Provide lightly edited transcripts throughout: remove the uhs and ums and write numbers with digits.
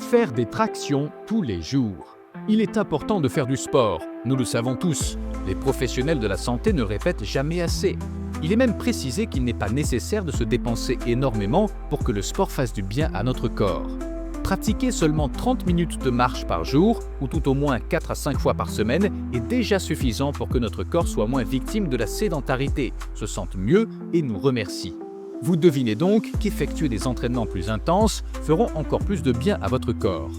Faire des tractions tous les jours. Il est important de faire du sport, nous le savons tous. Les professionnels de la santé ne répètent jamais assez. Il est même précisé qu'il n'est pas nécessaire de se dépenser énormément pour que le sport fasse du bien à notre corps. Pratiquer seulement 30 minutes de marche par jour, ou tout au moins 4 à 5 fois par semaine, est déjà suffisant pour que notre corps soit moins victime de la sédentarité, se sente mieux et nous remercie. Vous devinez donc qu'effectuer des entraînements plus intenses feront encore plus de bien à votre corps.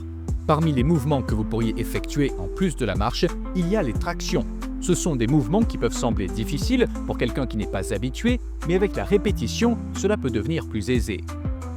Parmi les mouvements que vous pourriez effectuer en plus de la marche, il y a les tractions. Ce sont des mouvements qui peuvent sembler difficiles pour quelqu'un qui n'est pas habitué, mais avec la répétition, cela peut devenir plus aisé.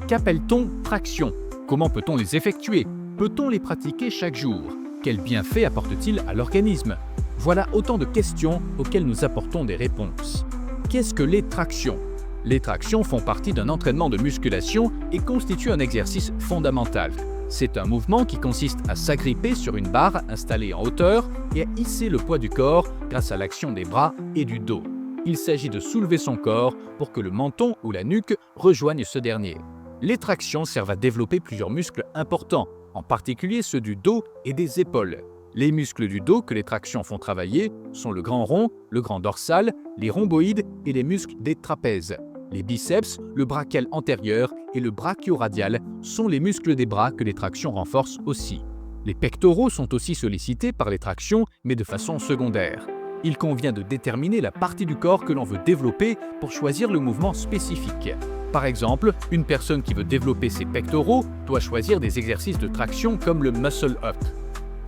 Qu'appelle-t-on traction? Comment peut-on les effectuer? Peut-on les pratiquer chaque jour? Quels bienfaits apportent-ils à l'organisme? Voilà autant de questions auxquelles nous apportons des réponses. Qu'est-ce que les tractions? Les tractions font partie d'un entraînement de musculation et constituent un exercice fondamental. C'est un mouvement qui consiste à s'agripper sur une barre installée en hauteur et à hisser le poids du corps grâce à l'action des bras et du dos. Il s'agit de soulever son corps pour que le menton ou la nuque rejoignent ce dernier. Les tractions servent à développer plusieurs muscles importants, en particulier ceux du dos et des épaules. Les muscles du dos que les tractions font travailler sont le grand rond, le grand dorsal, les rhomboïdes et les muscles des trapèzes. Les biceps, le brachial antérieur et le brachioradial sont les muscles des bras que les tractions renforcent aussi. Les pectoraux sont aussi sollicités par les tractions, mais de façon secondaire. Il convient de déterminer la partie du corps que l'on veut développer pour choisir le mouvement spécifique. Par exemple, une personne qui veut développer ses pectoraux doit choisir des exercices de traction comme le muscle up.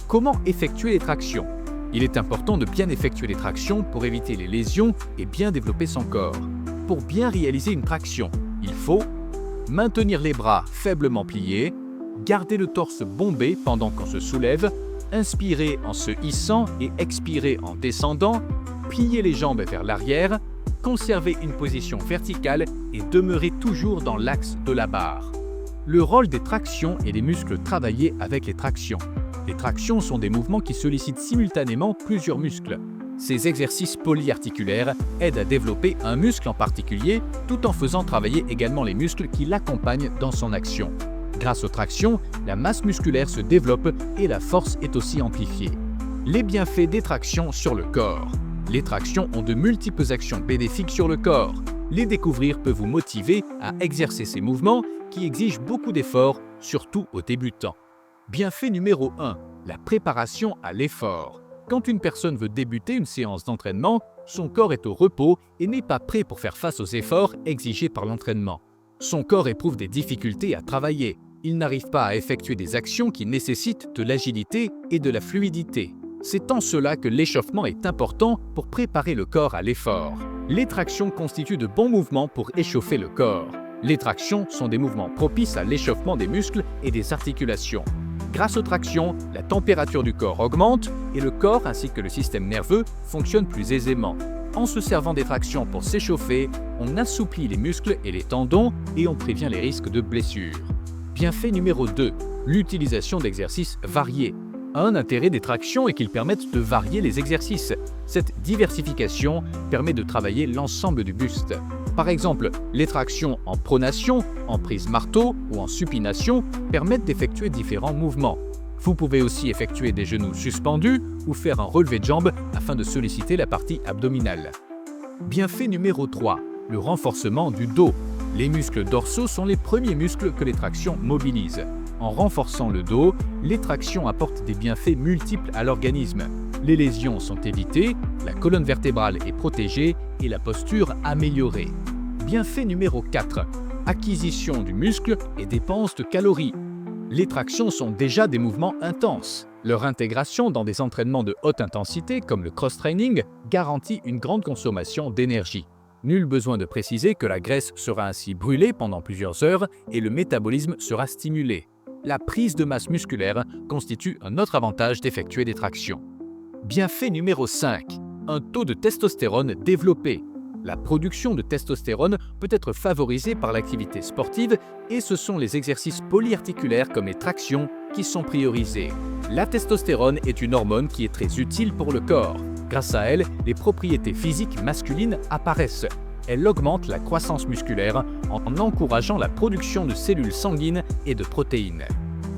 Comment effectuer les tractions? Il est important de bien effectuer les tractions pour éviter les lésions et bien développer son corps. Pour bien réaliser une traction, il faut maintenir les bras faiblement pliés, garder le torse bombé pendant qu'on se soulève, inspirer en se hissant et expirer en descendant, plier les jambes vers l'arrière, conserver une position verticale et demeurer toujours dans l'axe de la barre. Le rôle des tractions et des muscles travaillés avec les tractions. Les tractions sont des mouvements qui sollicitent simultanément plusieurs muscles. Ces exercices polyarticulaires aident à développer un muscle en particulier tout en faisant travailler également les muscles qui l'accompagnent dans son action. Grâce aux tractions, la masse musculaire se développe et la force est aussi amplifiée. Les bienfaits des tractions sur le corps. Les tractions ont de multiples actions bénéfiques sur le corps. Les découvrir peut vous motiver à exercer ces mouvements qui exigent beaucoup d'efforts, surtout aux débutants. Bienfait numéro 1, la préparation à l'effort. Quand une personne veut débuter une séance d'entraînement, son corps est au repos et n'est pas prêt pour faire face aux efforts exigés par l'entraînement. Son corps éprouve des difficultés à travailler. Il n'arrive pas à effectuer des actions qui nécessitent de l'agilité et de la fluidité. C'est en cela que l'échauffement est important pour préparer le corps à l'effort. Les tractions constituent de bons mouvements pour échauffer le corps. Les tractions sont des mouvements propices à l'échauffement des muscles et des articulations. Grâce aux tractions, la température du corps augmente et le corps ainsi que le système nerveux fonctionnent plus aisément. En se servant des tractions pour s'échauffer, on assouplit les muscles et les tendons et on prévient les risques de blessures. Bienfait numéro 2, l'utilisation d'exercices variés. Un intérêt des tractions est qu'ils permettent de varier les exercices. Cette diversification permet de travailler l'ensemble du buste. Par exemple, les tractions en pronation, en prise marteau ou en supination permettent d'effectuer différents mouvements. Vous pouvez aussi effectuer des genoux suspendus ou faire un relevé de jambes afin de solliciter la partie abdominale. Bienfait numéro 3, le renforcement du dos. Les muscles dorsaux sont les premiers muscles que les tractions mobilisent. En renforçant le dos, les tractions apportent des bienfaits multiples à l'organisme. Les lésions sont évitées, la colonne vertébrale est protégée et la posture améliorée. Bienfait numéro 4, acquisition du muscle et dépense de calories. Les tractions sont déjà des mouvements intenses. Leur intégration dans des entraînements de haute intensité comme le cross-training garantit une grande consommation d'énergie. Nul besoin de préciser que la graisse sera ainsi brûlée pendant plusieurs heures et le métabolisme sera stimulé. La prise de masse musculaire constitue un autre avantage d'effectuer des tractions. Bienfait numéro 5, un taux de testostérone développé. La production de testostérone peut être favorisée par l'activité sportive et ce sont les exercices polyarticulaires comme les tractions qui sont priorisés. La testostérone est une hormone qui est très utile pour le corps. Grâce à elle, les propriétés physiques masculines apparaissent. Elle augmente la croissance musculaire en encourageant la production de cellules sanguines et de protéines.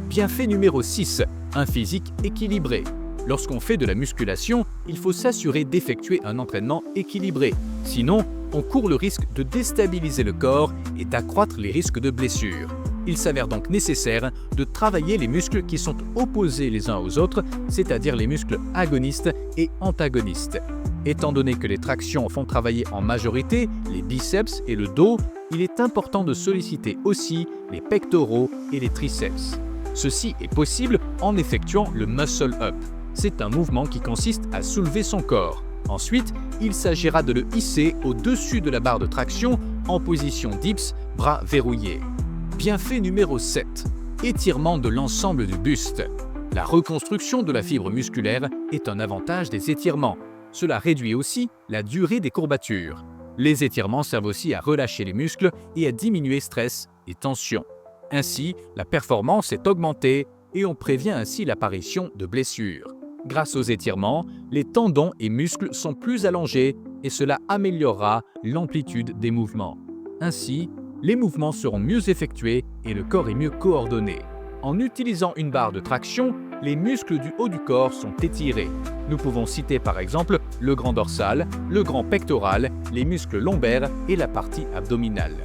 Bienfait numéro 6, un physique équilibré. Lorsqu'on fait de la musculation, il faut s'assurer d'effectuer un entraînement équilibré. Sinon, on court le risque de déstabiliser le corps et d'accroître les risques de blessures. Il s'avère donc nécessaire de travailler les muscles qui sont opposés les uns aux autres, c'est-à-dire les muscles agonistes et antagonistes. Étant donné que les tractions font travailler en majorité les biceps et le dos, il est important de solliciter aussi les pectoraux et les triceps. Ceci est possible en effectuant le muscle up. C'est un mouvement qui consiste à soulever son corps. Ensuite, il s'agira de le hisser au-dessus de la barre de traction en position dips, bras verrouillés. Bienfait numéro 7. Étirement de l'ensemble du buste. La reconstruction de la fibre musculaire est un avantage des étirements. Cela réduit aussi la durée des courbatures. Les étirements servent aussi à relâcher les muscles et à diminuer stress et tension. Ainsi, la performance est augmentée et on prévient ainsi l'apparition de blessures. Grâce aux étirements, les tendons et muscles sont plus allongés et cela améliorera l'amplitude des mouvements. Ainsi, les mouvements seront mieux effectués et le corps est mieux coordonné. En utilisant une barre de traction, les muscles du haut du corps sont étirés. Nous pouvons citer par exemple le grand dorsal, le grand pectoral, les muscles lombaires et la partie abdominale.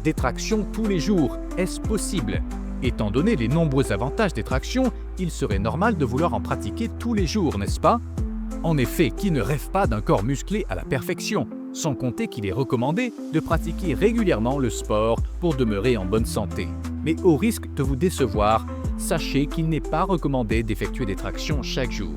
Des tractions tous les jours, est-ce possible? Étant donné les nombreux avantages des tractions, il serait normal de vouloir en pratiquer tous les jours, n'est-ce pas? En effet, qui ne rêve pas d'un corps musclé à la perfection? Sans compter qu'il est recommandé de pratiquer régulièrement le sport pour demeurer en bonne santé. Mais au risque de vous décevoir, sachez qu'il n'est pas recommandé d'effectuer des tractions chaque jour.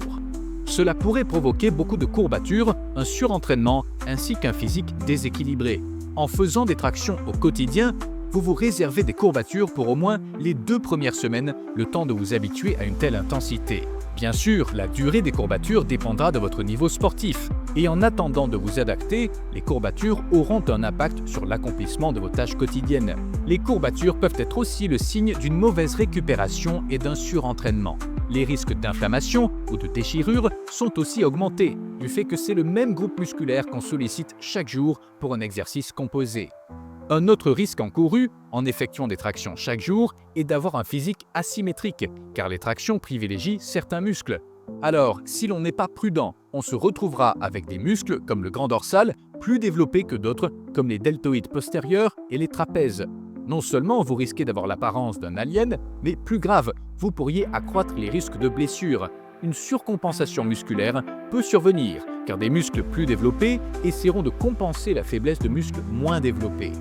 Cela pourrait provoquer beaucoup de courbatures, un surentraînement ainsi qu'un physique déséquilibré. En faisant des tractions au quotidien, vous vous réservez des courbatures pour au moins les 2 premières semaines, le temps de vous habituer à une telle intensité. Bien sûr, la durée des courbatures dépendra de votre niveau sportif. Et en attendant de vous adapter, les courbatures auront un impact sur l'accomplissement de vos tâches quotidiennes. Les courbatures peuvent être aussi le signe d'une mauvaise récupération et d'un surentraînement. Les risques d'inflammation ou de déchirure sont aussi augmentés, du fait que c'est le même groupe musculaire qu'on sollicite chaque jour pour un exercice composé. Un autre risque encouru, en effectuant des tractions chaque jour, est d'avoir un physique asymétrique, car les tractions privilégient certains muscles. Alors, si l'on n'est pas prudent, on se retrouvera avec des muscles comme le grand dorsal, plus développés que d'autres, comme les deltoïdes postérieurs et les trapèzes. Non seulement vous risquez d'avoir l'apparence d'un alien, mais plus grave, vous pourriez accroître les risques de blessures. Une surcompensation musculaire peut survenir, car des muscles plus développés essaieront de compenser la faiblesse de muscles moins développés.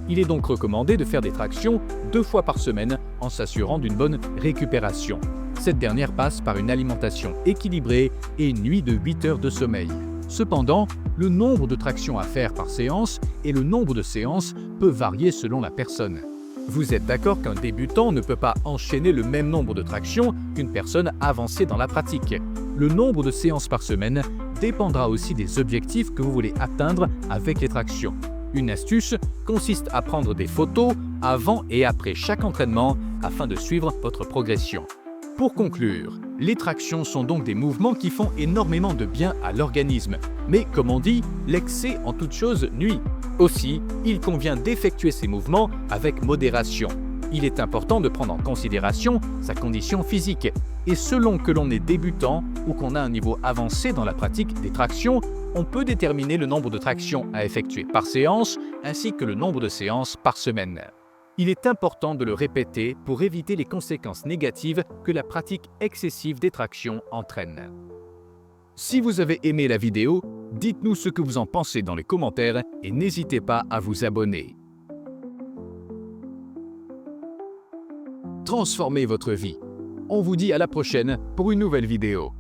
Il est donc recommandé de faire des tractions 2 fois par semaine en s'assurant d'une bonne récupération. Cette dernière passe par une alimentation équilibrée et une nuit de 8 heures de sommeil. Cependant, le nombre de tractions à faire par séance et le nombre de séances peut varier selon la personne. Vous êtes d'accord qu'un débutant ne peut pas enchaîner le même nombre de tractions qu'une personne avancée dans la pratique. Le nombre de séances par semaine dépendra aussi des objectifs que vous voulez atteindre avec les tractions. Une astuce consiste à prendre des photos avant et après chaque entraînement afin de suivre votre progression. Pour conclure, les tractions sont donc des mouvements qui font énormément de bien à l'organisme. Mais comme on dit, l'excès en toute chose nuit. Aussi, il convient d'effectuer ces mouvements avec modération. Il est important de prendre en considération sa condition physique. Et selon que l'on est débutant ou qu'on a un niveau avancé dans la pratique des tractions, on peut déterminer le nombre de tractions à effectuer par séance ainsi que le nombre de séances par semaine. Il est important de le répéter pour éviter les conséquences négatives que la pratique excessive des tractions entraîne. Si vous avez aimé la vidéo, dites-nous ce que vous en pensez dans les commentaires et n'hésitez pas à vous abonner. Transformez votre vie. On vous dit à la prochaine pour une nouvelle vidéo.